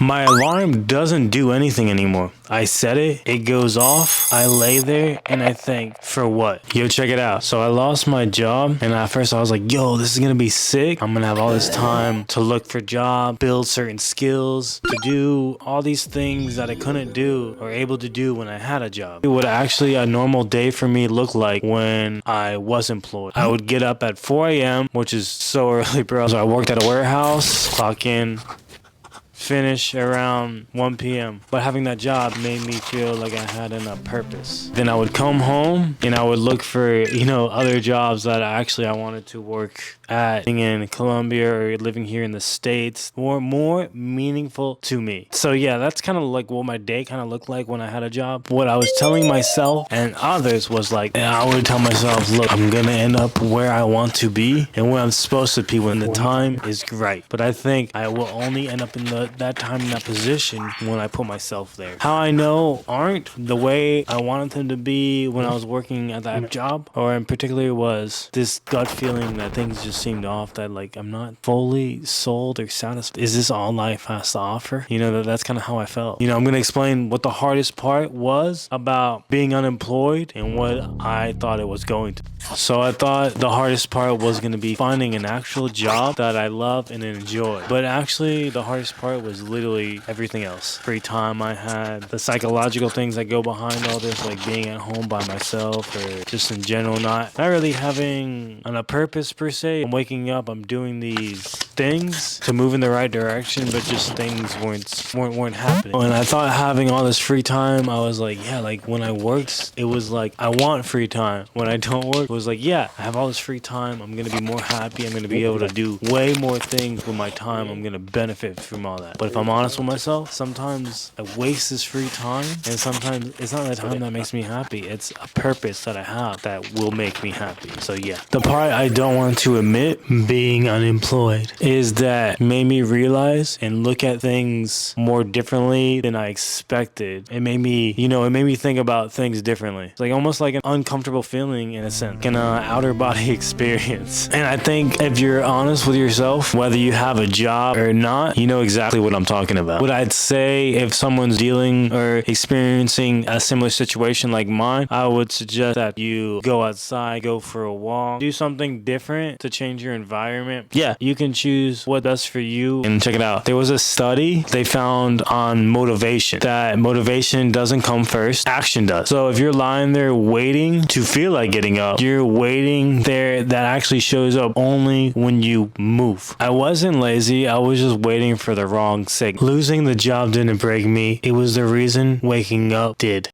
My alarm doesn't do anything anymore. I set it, it goes off, I lay there, and I think, for what? Yo, check it out. So I lost my job, and at first I was like, yo, this is gonna be sick. I'm gonna have all this time to look for jobs, build certain skills, to do all these things that I couldn't do or able to do when I had a job. What actually a normal day for me looked like when I was employed. I would get up at 4 a.m., which is so early, bro. So I worked at a warehouse, clock in, finish around 1 p.m. But having that job made me feel like I had a purpose. Then I would come home and I would look for, other jobs that I wanted to work at, being in Colombia or living here in the States, were more meaningful to me. So yeah, that's kind of like what my day kind of looked like when I had a job. What I was telling myself and others was like, I would tell myself, look, I'm gonna end up where I want to be and where I'm supposed to be when the time is right. But I think I will only end up in that time in that position when I put myself there. How I know aren't the way I wanted them to be when I was working at that job, or in particular was this gut feeling that things just seemed off, that like I'm not fully sold or satisfied. Is this all life has to offer? That's kind of how I felt. I'm gonna explain what the hardest part was about being unemployed and what I thought it was going to. So I thought the hardest part was going to be finding an actual job that I love and enjoy. But actually, the hardest part was literally everything else. Free time I had, the psychological things that go behind all this, like being at home by myself or just in general not really having a purpose per se. I'm waking up, I'm doing these things to move in the right direction, but just things weren't happening. And I thought having all this free time, I was like, yeah, like when I worked, it was like I want free time. When I don't work, it was like, yeah, I have all this free time. I'm gonna be more happy. I'm gonna be able to do way more things with my time. I'm gonna benefit from all that. But if I'm honest with myself, sometimes I waste this free time, and sometimes it's not the time that makes me happy. It's a purpose that I have that will make me happy. So yeah, the part I don't want to admit, being unemployed, is that made me realize and look at things more differently than I expected. It made me, it made me think about things differently. It's like almost like an uncomfortable feeling in a sense, like an outer body experience. And I think if you're honest with yourself, whether you have a job or not, you know exactly what I'm talking about. What I'd say if someone's dealing or experiencing a similar situation like mine, I would suggest that you go outside, go for a walk, do something different to change your environment. Yeah, you can choose what's best for you. And check it out. There was a study they found on motivation, that motivation doesn't come first, action does. So if you're lying there waiting to feel like getting up, you're waiting there. That actually shows up only when you move. I wasn't lazy. I was just waiting for the wrong signal. Losing the job didn't break me. It was the reason waking up did.